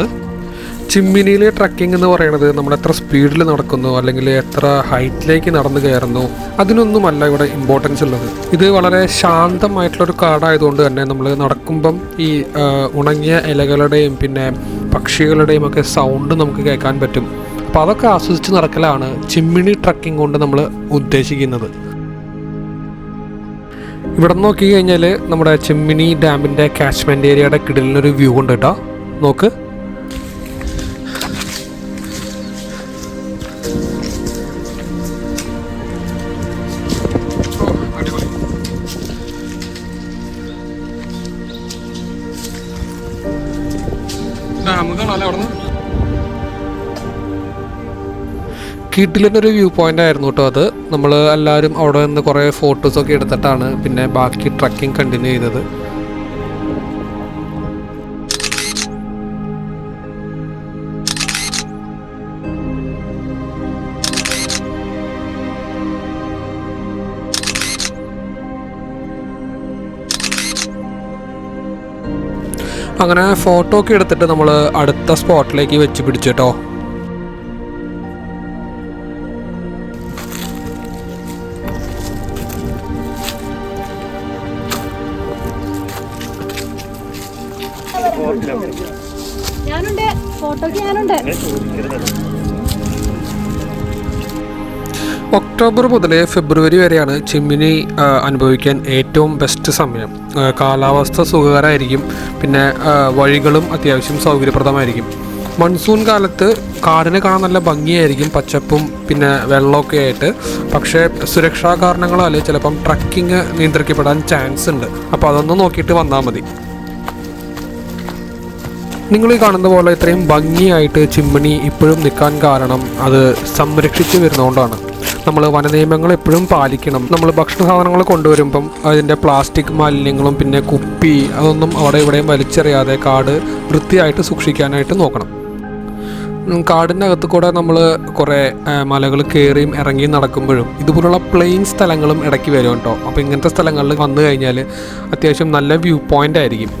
ചിമ്മിനിയിൽ ട്രക്കിംഗ് എന്ന് പറയുന്നത് നമ്മൾ എത്ര സ്പീഡിൽ നടക്കുന്നു അല്ലെങ്കിൽ എത്ര ഹൈറ്റിലേക്ക് നടന്നു കയറുന്നു അതിനൊന്നുമല്ല ഇവിടെ ഇമ്പോർട്ടൻസ് ഉള്ളത്. ഇത് വളരെ ശാന്തമായിട്ടുള്ളൊരു കാടായതുകൊണ്ട് തന്നെ നമ്മൾ നടക്കുമ്പം ഈ ഉണങ്ങിയ ഇലകളുടെയും പിന്നെ പക്ഷികളുടെയും ഒക്കെ സൗണ്ട് നമുക്ക് കേൾക്കാൻ പറ്റും. അപ്പോൾ അതൊക്കെ ആസ്വദിച്ച് നടക്കലാണ് ചിമ്മിനി ട്രക്കിംഗ് കൊണ്ട് നമ്മൾ ഉദ്ദേശിക്കുന്നത്. ഇവിടെ നോക്കി കഴിഞ്ഞാൽ നമ്മുടെ ചിമ്മിനി ഡാമിൻ്റെ കാച്ച്മെൻറ്റ് ഏരിയയുടെ കിടലിനൊരു വ്യൂ ഉണ്ട് കേട്ടോ. നോക്ക്, കിട്ടിലൊരു വ്യൂ പോയിന്റ് ആയിരുന്നു കേട്ടോ അത്. നമ്മൾ എല്ലാവരും അവിടെ നിന്ന് കുറേ ഫോട്ടോസൊക്കെ എടുത്തിട്ടാണ് പിന്നെ ബാക്കി ട്രക്കിംഗ് കണ്ടിന്യൂ ചെയ്തത്. അങ്ങനെ ഫോട്ടോ ഒക്കെ എടുത്തിട്ട് നമ്മൾ അടുത്ത സ്പോട്ടിലേക്ക് വെച്ച് പിടിച്ചു കേട്ടോ. ഒക്ടോബർ മുതൽ ഫെബ്രുവരി വരെയാണ് ചിമ്മിനി അനുഭവിക്കാൻ ഏറ്റവും ബെസ്റ്റ് സമയം. കാലാവസ്ഥ സുഖകരമായിരിക്കും, പിന്നെ വഴികളും അത്യാവശ്യം സൗകര്യപ്രദമായിരിക്കും. മൺസൂൺ കാലത്ത് കാടിനെ കാണാൻ നല്ല ഭംഗിയായിരിക്കും, പച്ചപ്പും പിന്നെ വെള്ളമൊക്കെ ആയിട്ട്. പക്ഷേ സുരക്ഷാ കാരണങ്ങളാൽ ചിലപ്പം ട്രക്കിങ് നിയന്ത്രിക്കപ്പെടാൻ ചാൻസ് ഉണ്ട്. അപ്പോൾ അതൊന്ന് നോക്കിയിട്ട് വന്നാൽ മതി. നിങ്ങൾ ഈ കാണുന്ന പോലെ ഇത്രയും ഭംഗിയായിട്ട് ചിമ്മിനി ഇപ്പോഴും നിൽക്കാൻ കാരണം അത് സംരക്ഷിച്ച് വരുന്നതുകൊണ്ടാണ്. നമ്മൾ വനനിയമങ്ങൾ എപ്പോഴും പാലിക്കണം. നമ്മൾ ഭക്ഷണ സാധനങ്ങൾ കൊണ്ടുവരുമ്പം അതിൻ്റെ പ്ലാസ്റ്റിക് മാലിന്യങ്ങളും പിന്നെ കുപ്പി അതൊന്നും അവിടെ ഇവിടെയും വലിച്ചെറിയാതെ കാട് വൃത്തിയായിട്ട് സൂക്ഷിക്കാനായിട്ട് നോക്കണം. കാടിൻ്റെ അകത്ത് കൂടെ നമ്മൾ കുറേ മലകൾ കയറിയും ഇറങ്ങിയും നടക്കുമ്പോഴും ഇതുപോലുള്ള പ്ലെയിൻ സ്ഥലങ്ങളും ഇടയ്ക്ക് വരും കേട്ടോ. അപ്പോൾ ഇങ്ങനത്തെ സ്ഥലങ്ങളിൽ വന്നു കഴിഞ്ഞാൽ അത്യാവശ്യം നല്ല വ്യൂ പോയിൻ്റ് ആയിരിക്കും.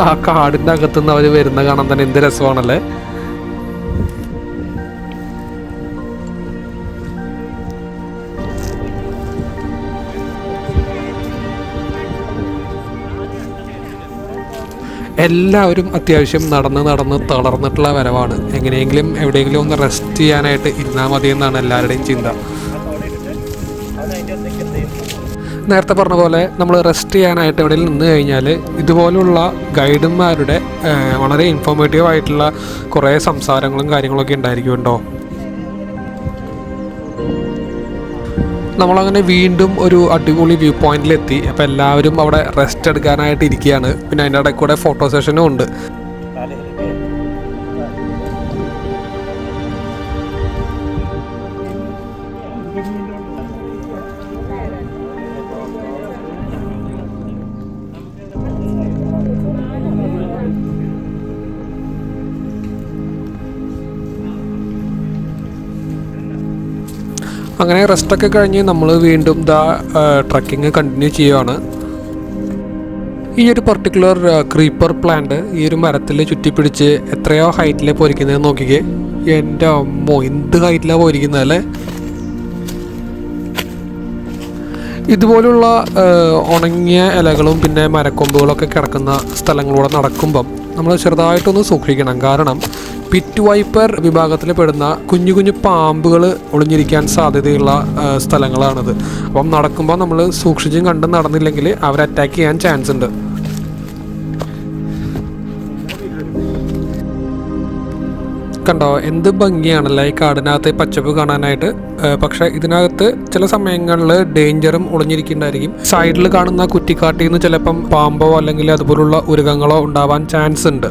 ആ കാടിൻ്റെ അകത്തുനിന്ന് അവർ വരുന്ന കാണാൻ തന്നെ എന്ത് രസമാണല്ലേ. എല്ലാവരും അത്യാവശ്യം നടന്ന് തളർന്നിട്ടുള്ള വരവാണ്. എങ്ങനെയെങ്കിലും എവിടെയെങ്കിലും ഒന്ന് റെസ്റ്റ് ചെയ്യാനായിട്ട് ഇരുന്നാൽ മതി എന്നാണ് എല്ലാവരുടെയും ചിന്ത. നേരത്തെ പറഞ്ഞ പോലെ നമ്മൾ റെസ്റ്റ് ചെയ്യാനായിട്ട് എവിടെയും നിന്ന് കഴിഞ്ഞാൽ ഇതുപോലുള്ള ഗൈഡന്മാരുടെ വളരെ ഇൻഫോർമേറ്റീവ് ആയിട്ടുള്ള കുറേ സംസാരങ്ങളും കാര്യങ്ങളൊക്കെ ഉണ്ടായിരിക്കും കേട്ടോ. നമ്മളങ്ങനെ വീണ്ടും ഒരു അടിപൊളി വ്യൂ പോയിന്റിലെത്തി. അപ്പോൾ എല്ലാവരും അവിടെ റെസ്റ്റ് എടുക്കാനായിട്ട് ഇരിക്കുകയാണ്. പിന്നെ അതിൻ്റെ ഇടയിൽ കൂടെ ഫോട്ടോ സെഷനും ഉണ്ട്. അങ്ങനെ റെസ്റ്റൊക്കെ കഴിഞ്ഞ് നമ്മൾ വീണ്ടും ട്രക്കിങ് കണ്ടിന്യൂ ചെയ്യുകയാണ്. ഈ ഒരു പർട്ടിക്കുലർ ക്രീപ്പർ പ്ലാന്റ് ഈ ഒരു മരത്തിൽ ചുറ്റിപ്പിടിച്ച് എത്രയോ ഹൈറ്റിലാണ് പോയിരിക്കുന്നത് നോക്കിക്കേ. എൻ്റെ അമ്മോ, എന്ത് ഹൈറ്റിലാണ് പോയിരിക്കുന്നത് അല്ലേ. ഇതുപോലുള്ള ഉണങ്ങിയ ഇലകളും പിന്നെ മരക്കൊമ്പുകളൊക്കെ കിടക്കുന്ന സ്ഥലങ്ങളിലൂടെ നടക്കുമ്പം നമ്മൾ ചെറുതായിട്ടൊന്ന് സൂക്ഷിക്കണം. കാരണം പിറ്റ് വൈപ്പർ വിഭാഗത്തിൽ പെടുന്ന കുഞ്ഞു കുഞ്ഞു പാമ്പുകൾ ഒളിഞ്ഞിരിക്കാൻ സാധ്യതയുള്ള സ്ഥലങ്ങളാണിത്. അപ്പം നടക്കുമ്പോൾ നമ്മൾ സൂക്ഷിച്ചും കണ്ടും നടന്നില്ലെങ്കിൽ അവർ അറ്റാക്ക് ചെയ്യാൻ ചാൻസ് ഉണ്ട്. കണ്ടോ, എന്ത് ഭംഗിയാണല്ലേ ഈ കാടിനകത്ത് പച്ചപ്പ് കാണാനായിട്ട്. പക്ഷെ ഇതിനകത്ത് ചില സമയങ്ങളിൽ ഡേഞ്ചറും ഒളിഞ്ഞിരിക്കുന്നുണ്ടായിരിക്കും. സൈഡിൽ കാണുന്ന കുറ്റിക്കാട്ടിൽ നിന്ന് ചിലപ്പം പാമ്പോ അല്ലെങ്കിൽ അതുപോലുള്ള ഉരുകങ്ങളോ ഉണ്ടാവാൻ ചാൻസ് ഉണ്ട്.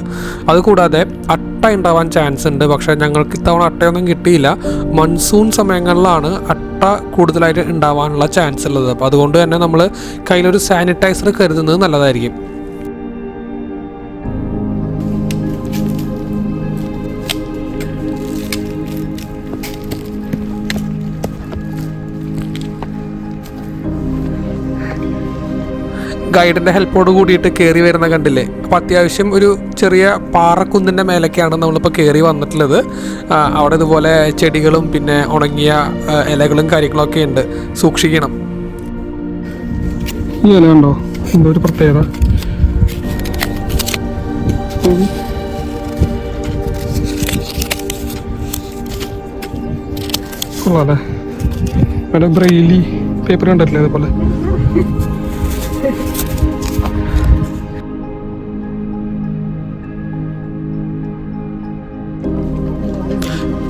അതുകൂടാതെ അട്ട ഉണ്ടാവാൻ ചാൻസ് ഉണ്ട്. പക്ഷെ ഞങ്ങൾക്ക് ഇത്തവണ അട്ടയൊന്നും കിട്ടിയില്ല. മൺസൂൺ സമയങ്ങളിലാണ് അട്ട കൂടുതലായിട്ട് ഉണ്ടാവാനുള്ള ചാൻസ് ഉള്ളത്. അപ്പോൾ അതുകൊണ്ട് തന്നെ നമ്മൾ കയ്യിലൊരു സാനിറ്റൈസർ കരുതുന്നത് നല്ലതായിരിക്കും. ഗൈഡിൻ്റെ ഹെൽപ്പോട് കൂടിയിട്ട് കയറി വരുന്ന കണ്ടില്ലേ. അപ്പോൾ അത്യാവശ്യം ഒരു ചെറിയ പാറക്കുന്നിൻ്റെ മേലേക്കാണ് നമ്മളിപ്പോൾ കയറി വന്നിട്ടുള്ളത്. അവിടെ ഇതുപോലെ ചെടികളും പിന്നെ ഉണങ്ങിയ ഇലകളും കാര്യങ്ങളൊക്കെ ഉണ്ട്, സൂക്ഷിക്കണം. ഈ ഇല കണ്ടോ, എന്തോ ഒരു പ്രത്യേകത. കൊള്ളാല്ലേ, നല്ല ബ്രെയിലി പേപ്പർ കണ്ടിട്ടില്ലേ അതുപോലെ.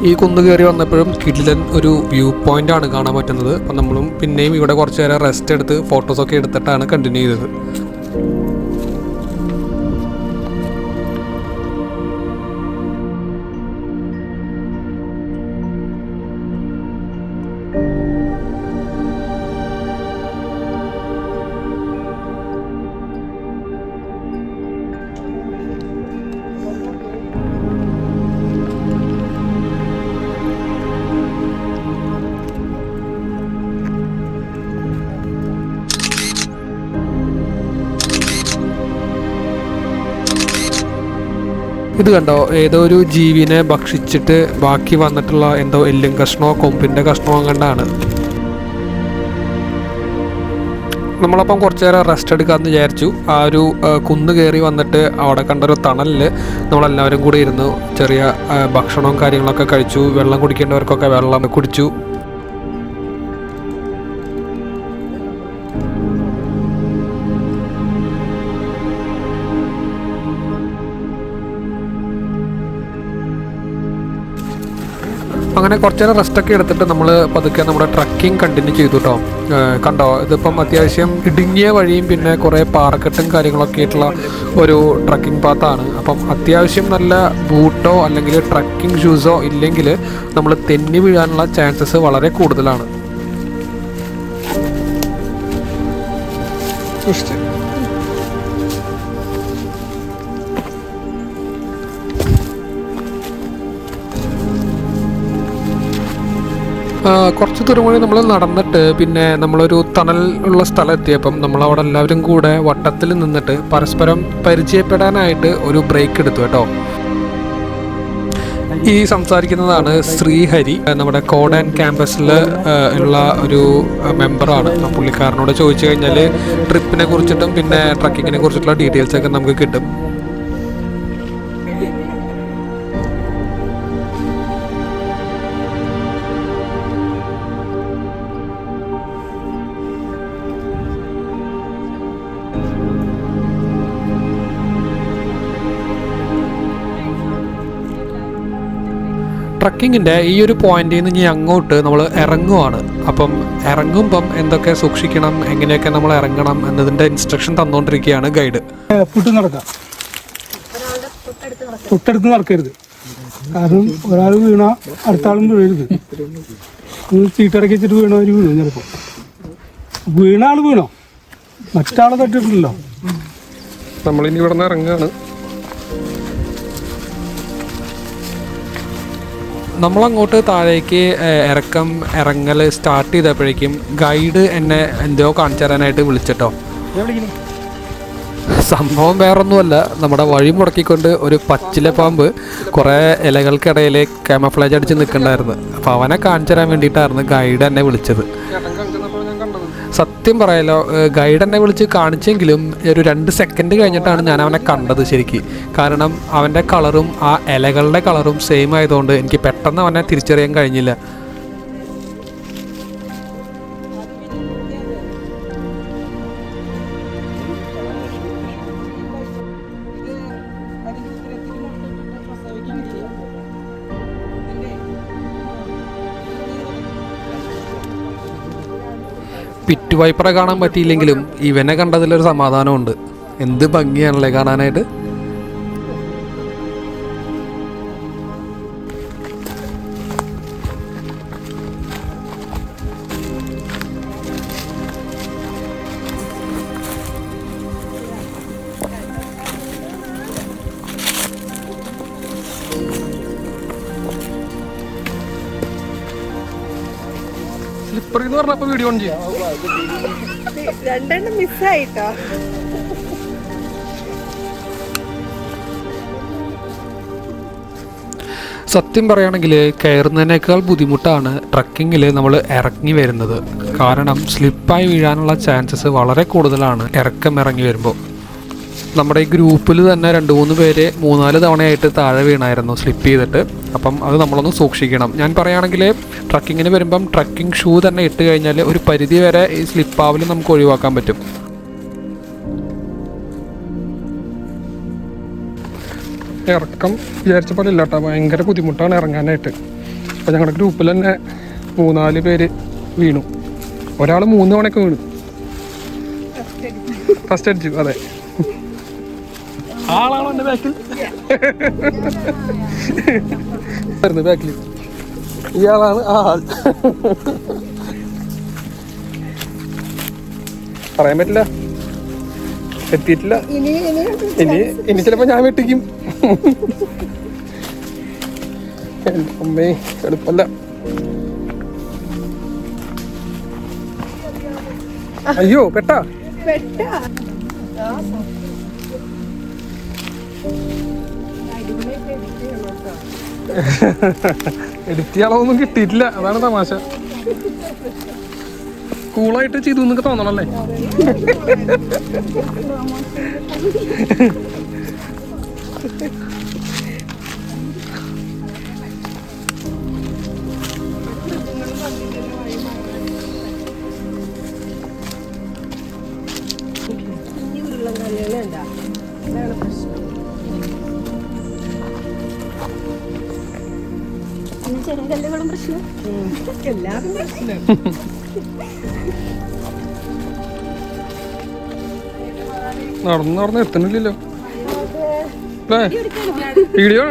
ഈ കുന്ന് കയറി വന്നപ്പോഴും കിടിലൻ ഒരു വ്യൂ പോയിന്റ് ആണ് കാണാൻ പറ്റുന്നത്. അപ്പം നമ്മളും പിന്നെയും ഇവിടെ കുറച്ച് നേരം റെസ്റ്റ് എടുത്ത് ഫോട്ടോസൊക്കെ എടുത്തിട്ടാണ് കണ്ടിന്യൂ ചെയ്തത്. ഇത് കണ്ടോ, ഏതോ ഒരു ജീവിനെ ഭക്ഷിച്ചിട്ട് ബാക്കി വന്നിട്ടുള്ള എന്തോ എല്ലും കഷ്ണമോ കൊമ്പിൻ്റെ കഷ്ണമോ കണ്ടാണ്. നമ്മളപ്പം കുറച്ച് നേരം റെസ്റ്റ് എടുക്കാമെന്ന് വിചാരിച്ചു. ആ ഒരു കുന്ന് കയറി വന്നിട്ട് അവിടെ കണ്ടൊരു തണലിൽ നമ്മളെല്ലാവരും കൂടി ഇരുന്നു ചെറിയ ഭക്ഷണവും കാര്യങ്ങളൊക്കെ കഴിച്ചു. വെള്ളം കുടിക്കേണ്ടവർക്കൊക്കെ വെള്ളം കുടിച്ചു. അങ്ങനെ കുറച്ച് നേരം റെസ്റ്റൊക്കെ എടുത്തിട്ട് നമ്മൾ പതുക്കെ നമ്മുടെ ട്രക്കിംഗ് കണ്ടിന്യൂ ചെയ്തു കേട്ടോ. കണ്ടോ, ഇതിപ്പം അത്യാവശ്യം ഇടുങ്ങിയ വഴിയും പിന്നെ കുറേ പാറക്കെട്ടും കാര്യങ്ങളൊക്കെ ആയിട്ടുള്ള ഒരു ട്രക്കിംഗ് പാത്താണ്. അപ്പം അത്യാവശ്യം നല്ല ബൂട്ടോ അല്ലെങ്കിൽ ട്രക്കിംഗ് ഷൂസോ ഇല്ലെങ്കിൽ നമ്മൾ തെന്നി വീഴാനുള്ള ചാൻസസ് വളരെ കൂടുതലാണ്. കുറച്ച് ദൂരം കൂടി നമ്മൾ നടന്നിട്ട് പിന്നെ നമ്മളൊരു തണൽ ഉള്ള സ്ഥലം എത്തിയപ്പം നമ്മളവിടെ എല്ലാവരും കൂടെ വട്ടത്തിൽ നിന്നിട്ട് പരസ്പരം പരിചയപ്പെടാനായിട്ട് ഒരു ബ്രേക്ക് എടുത്തു കേട്ടോ. ഈ സംസാരിക്കുന്നതാണ് ശ്രീഹരി, നമ്മുടെ കോഡ് ആൻഡ് ക്യാമ്പസിൽ ഉള്ള ഒരു മെമ്പറാണ്. പുള്ളിക്കാരനോട് ചോദിച്ചു കഴിഞ്ഞാൽ ട്രിപ്പിനെ കുറിച്ചിട്ടും പിന്നെ ട്രക്കിങ്ങിനെ കുറിച്ചിട്ടുള്ള ഡീറ്റെയിൽസൊക്കെ നമുക്ക് കിട്ടും. ട്രക്കിങ്ങിൻ്റെ ഈ ഒരു പോയിന്റിൽ നിന്ന് ഇനി അങ്ങോട്ട് നമ്മൾ ഇറങ്ങുവാണ്. അപ്പം ഇറങ്ങുമ്പം എന്തൊക്കെ സൂക്ഷിക്കണം, എങ്ങനെയൊക്കെ നമ്മൾ ഇറങ്ങണം എന്നതിൻ്റെ ഇൻസ്ട്രക്ഷൻ തന്നുകൊണ്ടിരിക്കുകയാണ് ഗൈഡ്. തൊട്ടടുത്ത് നടക്കരുത്, കാരണം ഒരാൾ വീണ അടുത്താളും വീഴരുത്. ചീട്ടിറക്കി വെച്ചിട്ട് വീണവർ വീണു. ചിലപ്പോൾ വീണ ആൾ വീണോ, മറ്റാളെ തട്ടിട്ടുണ്ടല്ലോ. നമ്മളിനി ഇവിടെ നിന്ന് ഇറങ്ങുകയാണ്. നമ്മളങ്ങോട്ട് താഴേക്ക് ഇറങ്ങൽ സ്റ്റാർട്ട് ചെയ്തപ്പോഴേക്കും ഗൈഡ് എന്നെ എന്തോ കാണിച്ചു തരാനായിട്ട് വിളിച്ചിട്ടോ. സംഭവം വേറൊന്നുമല്ല, നമ്മുടെ വഴി മുടക്കിക്കൊണ്ട് ഒരു പച്ചില പാമ്പ് കുറേ ഇലകൾക്കിടയിൽ ക്യാമഫ്ലാജ് അടിച്ച് നിൽക്കണ്ടായിരുന്നു. അപ്പോൾ അവനെ കാണിച്ചു തരാൻ വേണ്ടിയിട്ടായിരുന്നു ഗൈഡ് എന്നെ വിളിച്ചത്. സത്യം പറയാലോ, ഗൈഡ് എന്നെ വിളിച്ച് കാണിച്ചെങ്കിലും ഒരു 2 സെക്കൻഡ് കഴിഞ്ഞിട്ടാണ് ഞാൻ അവനെ കണ്ടത് ശരിക്ക്. കാരണം അവൻ്റെ കളറും ആ ഇലകളുടെ കളറും സെയിം ആയതുകൊണ്ട് എനിക്ക് പെട്ടെന്ന് അവനെ തിരിച്ചറിയാൻ കഴിഞ്ഞില്ല. പിറ്റ് വൈപ്പറെ കാണാൻ പറ്റിയില്ലെങ്കിലും ഇവനെ കണ്ടതിലൊരു സമാധാനമുണ്ട്. എന്ത് ഭംഗിയാണല്ലേ കാണാനായിട്ട്. സ്ലിപ്പറി എന്ന് പറഞ്ഞപ്പോ വീഡിയോ ഓൺ ചെയ്യാം. 2 മിസ്സായിട്ടോ. സത്യം പറയുകയാണെങ്കിൽ കയറുന്നതിനേക്കാൾ ബുദ്ധിമുട്ടാണ് ട്രക്കിങ്ങിൽ നമ്മൾ ഇറങ്ങി വരുന്നത്. കാരണം സ്ലിപ്പായി വീഴാനുള്ള ചാൻസസ് വളരെ കൂടുതലാണ് ഇറക്കം ഇറങ്ങി വരുമ്പോൾ. നമ്മുടെ ഈ ഗ്രൂപ്പിൽ തന്നെ 2-3 പേര് 3-4 തവണയായിട്ട് താഴെ വീണായിരുന്നു സ്ലിപ്പ് ചെയ്തിട്ട്. അപ്പം അത് നമ്മളൊന്ന് സൂക്ഷിക്കണം. ഞാൻ പറയുകയാണെങ്കിൽ ട്രക്കിങ്ങിന് വരുമ്പം ട്രക്കിംഗ് ഷൂ തന്നെ ഇട്ട് കഴിഞ്ഞാൽ ഒരു പരിധി വരെ ഈ സ്ലിപ്പാവൽ നമുക്ക് ഒഴിവാക്കാൻ പറ്റും. ഇറക്കം വിചാരിച്ച പോലെ ഇല്ല കേട്ടോ, ഭയങ്കര ബുദ്ധിമുട്ടാണ് ഇറങ്ങാനായിട്ട്. അപ്പോൾ ഞങ്ങളുടെ ഗ്രൂപ്പിൽ തന്നെ 3-4 പേര് വീണു. ഒരാൾ 3 തവണയൊക്കെ വീണു. ഫസ്റ്റ് അടിച്ചു. അതെ, ആളാണോ എൻ്റെ ബാക്കിൽ വരുന്നത്? ബാക്കിൽ ഇയാളാണ് ആൾ. പറയാൻ പറ്റില്ല, എത്തിയിട്ടില്ല. ഇനി ചിലപ്പോ ഞാൻ വെട്ടിക്കും. അമ്മേ എളുപ്പല്ല. അയ്യോ പെട്ടാ. എഡിറ്റ് ചെയ്യാളൊന്നും കിട്ടിയിട്ടില്ല, അതാണ് തമാശ. കൂളായിട്ട് ചെയ്തു എന്നൊക്കെ തോന്നണല്ലേ? നടന്ന് എത്തണില്ലല്ലോ. വീഡിയോ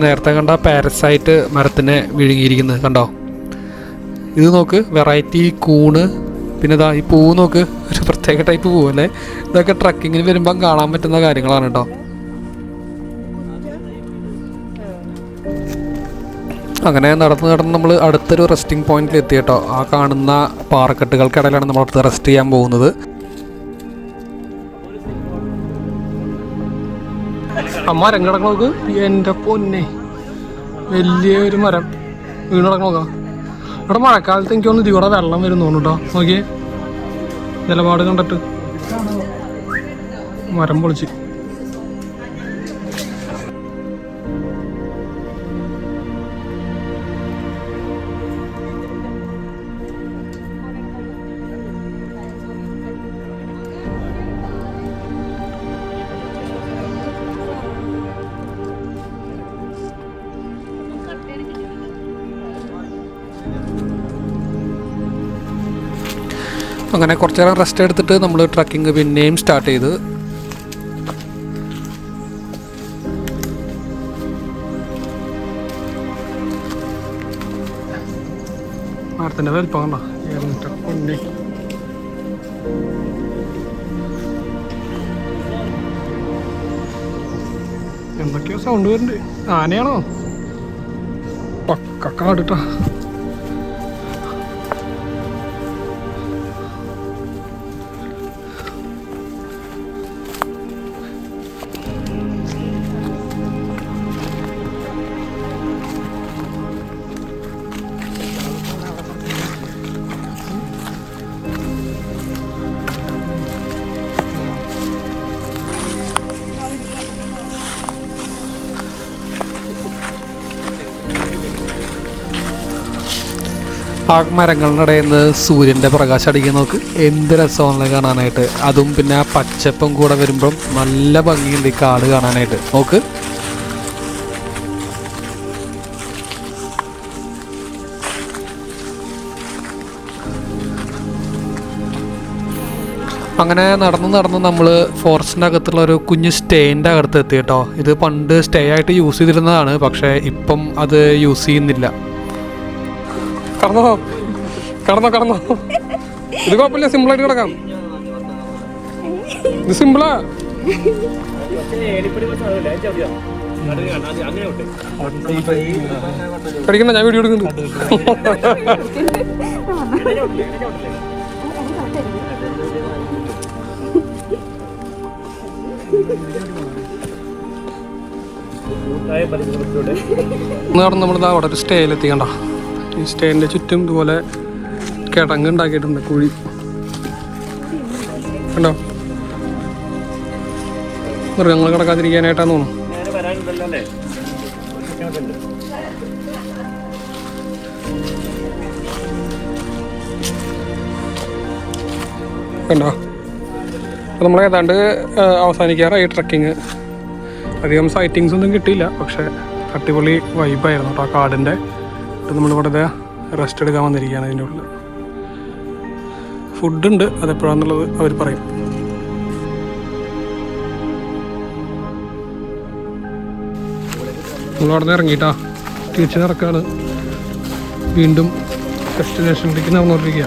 നേരത്തെ കണ്ട പാരസൈറ്റ് മരത്തിനെ വിഴുങ്ങിയിരിക്കുന്നത് കണ്ടോ? ഇത് നോക്ക്, വെറൈറ്റി കൂണ്. പിന്നെ ഇതാ ഈ പൂവ് നോക്ക്, ഒരു പ്രത്യേക ടൈപ്പ് പൂവല്ലേ. ഇതൊക്കെ ട്രക്കിങ്ങിന് വരുമ്പം കാണാൻ പറ്റുന്ന കാര്യങ്ങളാണ് കേട്ടോ. അങ്ങനെ നടന്ന് നമ്മൾ അടുത്തൊരു റെസ്റ്റിംഗ് പോയിന്റിൽ എത്തി കേട്ടോ. ആ കാണുന്ന പാറക്കെട്ടുകൾക്കിടയിലാണ് നമ്മൾ അടുത്ത് റെസ്റ്റ് ചെയ്യാൻ പോകുന്നത്. ആ മരം കിടക്കണോക്ക്, എൻ്റെ പൊന്നെ വലിയൊരു മരം വീണ് കിടക്കണോക്കാം. ഇവിടെ മഴക്കാലത്ത് എനിക്കൊന്ന് ഇതിവിടെ വെള്ളം വരും തോന്നുന്നു കേട്ടോ. നോക്കിയേ നിലപാട് കണ്ടിട്ട് മരം പൊളിച്ച്. അങ്ങനെ കുറച്ച് നേരം റെസ്റ്റ് എടുത്തിട്ട് നമ്മൾ ട്രക്കിങ് പിന്നെയും സ്റ്റാർട്ട് ചെയ്ത്. മരത്തിൻ്റെ വലിപ്പം കണ്ടോ, എന്തൊക്കെയോ സൗണ്ട് വരുന്നുണ്ട്. ആനയാണോ? പക്ക കാടിട്ടാ. ആ മരങ്ങളുടെ ഇടയിൽ നിന്ന് സൂര്യൻ്റെ പ്രകാശം അടിക്കാൻ നോക്ക്, എന്ത് രസമാണല്ലോ കാണാനായിട്ട്. അതും പിന്നെ ആ പച്ചപ്പും കൂടെ വരുമ്പം നല്ല ഭംഗിയുണ്ട് ഈ കാട് കാണാനായിട്ട്. നോക്ക്, അങ്ങനെ നടന്ന് നമ്മൾ ഫോറസ്റ്റിൻ്റെ അകത്തുള്ള ഒരു കുഞ്ഞ് സ്റ്റേൻ്റെ അകത്ത് എത്തി കേട്ടോ. ഇത് പണ്ട് സ്റ്റേ ആയിട്ട് യൂസ് ചെയ്തിരുന്നതാണ്, പക്ഷേ ഇപ്പം അത് യൂസ് ചെയ്യുന്നില്ല. കടന്നോ ഇത് കുഴപ്പമില്ല, സിമ്പിളായിട്ട് കിടക്കാം. ഇത് സിമ്പിളാ. പഠിക്കണ്ട, ഞാൻ വീഡിയോ എടുക്കുന്നുണ്ട്. നടന്ന് നമ്മളിതാ അവിടെ ഒരു സ്റ്റേയിലെത്തി. കണ്ട, ഈ സ്റ്റേൻ്റെ ചുറ്റും ഇതുപോലെ കിടങ്ങ് ഉണ്ടാക്കിയിട്ടുണ്ട്, കുഴി കണ്ടോ. മൃഗങ്ങൾ കിടക്കാതിരിക്കാനായിട്ടാന്ന് തോന്നുന്നു. കണ്ടോ, അപ്പോൾ നമ്മൾ ഏതാണ്ട് അവസാനിക്കാറായി ട്രക്കിങ്. അധികം സൈറ്റിങ്സ് ഒന്നും കിട്ടിയില്ല, പക്ഷേ അടിപൊളി വൈബായിരുന്നു കേട്ടോ ആ കാടിൻ്റെ. നമ്മളിവിടെ റെസ്റ്റ് എടുക്കാൻ വന്നിരിക്കുകയാണ്. അതിൻ്റെ ഉള്ളിൽ ഫുഡുണ്ട്, അതെപ്പോഴാണെന്നുള്ളത് അവർ പറയും. നമ്മളവിടെ നിന്ന് ഇറങ്ങിയിട്ടാ തിരിച്ച് നടക്കുകയാണ്. വീണ്ടും ഡെസ്റ്റിനേഷനിലേക്ക് നടന്നുകൊണ്ടിരിക്കുക.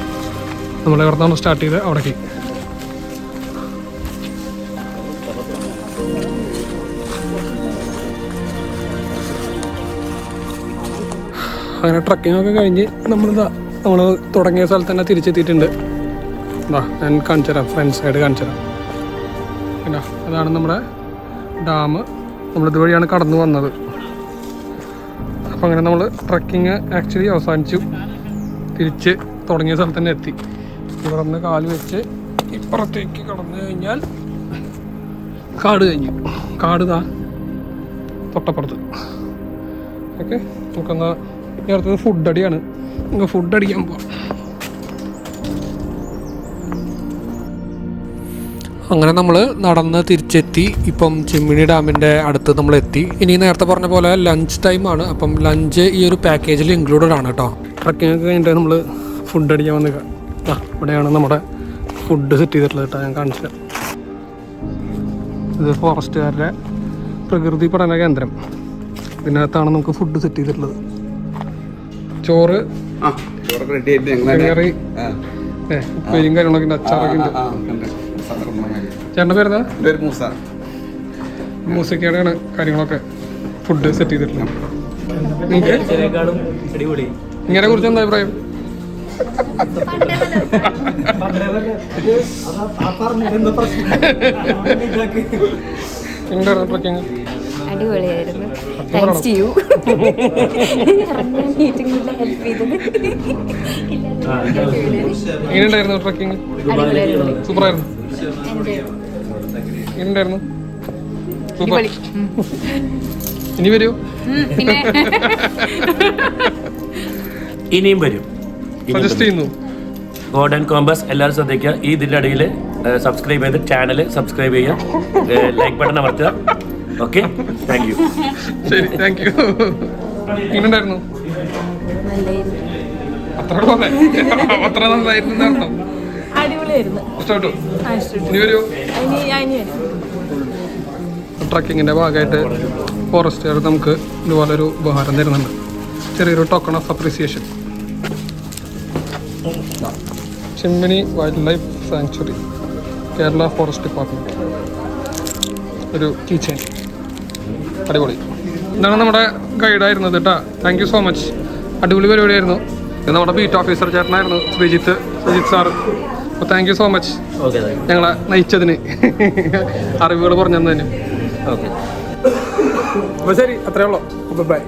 നമ്മളെവിടുന്നാണ് സ്റ്റാർട്ട് ചെയ്ത് അവിടേക്ക്. അങ്ങനെ ട്രക്കിംഗ് ഒക്കെ കഴിഞ്ഞ് നമ്മൾ തുടങ്ങിയ സ്ഥലത്ത് തന്നെ തിരിച്ചെത്തിയിട്ടുണ്ട്. ഞാൻ കാണിച്ചു തരാം, ഫ്രണ്ട് സൈഡ് കാണിച്ചു തരാം. പിന്നെ അതാണ് നമ്മുടെ ഡാം. നമ്മളിതുവഴിയാണ് കടന്നു വന്നത്. അപ്പോൾ അങ്ങനെ നമ്മൾ ട്രക്കിങ് ആക്ച്വലി അവസാനിച്ചു. തിരിച്ച് തുടങ്ങിയ സ്ഥലത്ത് തന്നെ എത്തി. ഇവിടെ നിന്ന് കാല് വെച്ച് ഇപ്പുറത്തേക്ക് കടന്നു കഴിഞ്ഞാൽ കാട് കഴിഞ്ഞു. കാട് തൊട്ടപ്പുറത്ത്. ഓക്കെ, നമുക്കെന്നാ അടുത്തത് ഫുഡ് അടിയാണ്. നമുക്ക് ഫുഡ് അടിക്കാൻ പോവാം. അങ്ങനെ നമ്മൾ നടന്ന് തിരിച്ചെത്തി. ഇപ്പം ചിമ്മിണി ഡാമിൻ്റെ അടുത്ത് നമ്മൾ എത്തി. ഇനി നേരത്തെ പറഞ്ഞ പോലെ ലഞ്ച് ടൈമാണ്. അപ്പം ലഞ്ച് ഈ ഒരു പാക്കേജിൽ ഇൻക്ലൂഡഡ് ആണ് കേട്ടോ. ട്രക്കിംഗ് ഒക്കെ കഴിഞ്ഞിട്ട് നമ്മൾ ഫുഡ് അടിക്കാൻ വന്ന് ഇവിടെയാണ് നമ്മുടെ ഫുഡ് സെറ്റ് ചെയ്തിട്ടുള്ളത് കേട്ടോ. ഞാൻ കാണിച്ചു തരാം. ഇത് ഫോറസ്റ്റുകാരുടെ പ്രകൃതി പഠന കേന്ദ്രം. ഇതിനകത്താണ് നമുക്ക് ഫുഡ് സെറ്റ് ചെയ്തിട്ടുള്ളത്. ചോറ്, കറി, ഉപ്പേരിയും കാര്യങ്ങളൊക്കെ ഉണ്ട്, അച്ചാറൊക്കെ ഉണ്ട്. ചേട്ടൻ്റെ പേരെന്താ? മൂസയ്ക്കയുടെയാണ് കാര്യങ്ങളൊക്കെ ഫുഡ് സെറ്റ് ചെയ്തിട്ടുള്ളത്. ഇങ്ങനെ കുറിച്ച് എന്താ അഭിപ്രായം? എന്തായിരുന്നു ട്രക്കിങ്? അടിപൊളിയായിരുന്നു. Thanks to you. എങ്ങനെയുണ്ടായിരുന്നു ട്രക്കിങ്? സൂപ്പറായിരുന്നു. എങ്ങനെയുണ്ടായിരുന്നു? സൂപ്പർ. ഇനി വരൂ? ഇനിയും വരും. സജസ്റ്റ് ചെയ്യുന്നു. ഗോൾഡൻ കോമ്പസ് എല്ലാവരും ശ്രദ്ധിക്കുക. ഈ ഇതിൻ്റെ ഇടയിൽ സബ്സ്ക്രൈബ് ചെയ്ത് ചാനൽ സബ്സ്ക്രൈബ് ചെയ്യുക, ലൈക്ക് ബട്ടൺ അമർത്തുക. Okay, thank you. ശരി, താങ്ക് യു. എങ്ങനെയുണ്ടായിരുന്നു? അത്ര നന്നായിരുന്നു അർത്ഥം. അടിപൊളിയായിരുന്നു. ഇഷ്ടപ്പെട്ടു? ഇനി വരൂ? ട്രക്കിങ്ങിൻ്റെ ഭാഗമായിട്ട് ഫോറസ്റ്റുകാർ നമുക്ക് ഇതുപോലൊരു ഉപഹാരം തരുന്നുണ്ട്. ചെറിയൊരു token of appreciation. Chimmini wild life sanctuary, Kerala forest department. ഒരു കീ ചെയിൻ. അടിപൊളി. ഇതാണ് നമ്മുടെ ഗൈഡായിരുന്നത് കേട്ടോ. Thank you so much. അടിപൊളി പരിപാടിയായിരുന്നു. ഇത് നമ്മുടെ ബീറ്റ് ഓഫീസർ ചേട്ടനായിരുന്നു, ശ്രീജിത്ത് സാറ്. അപ്പോൾ താങ്ക് യു സോ മച്ച് ഞങ്ങളെ നയിച്ചതിന്, അറിവുകൾ പറഞ്ഞു തന്നതിന്. ഓക്കെ, അപ്പോൾ ശരി, അത്രയേ ഉള്ളൂ. അപ്പോൾ ബൈ.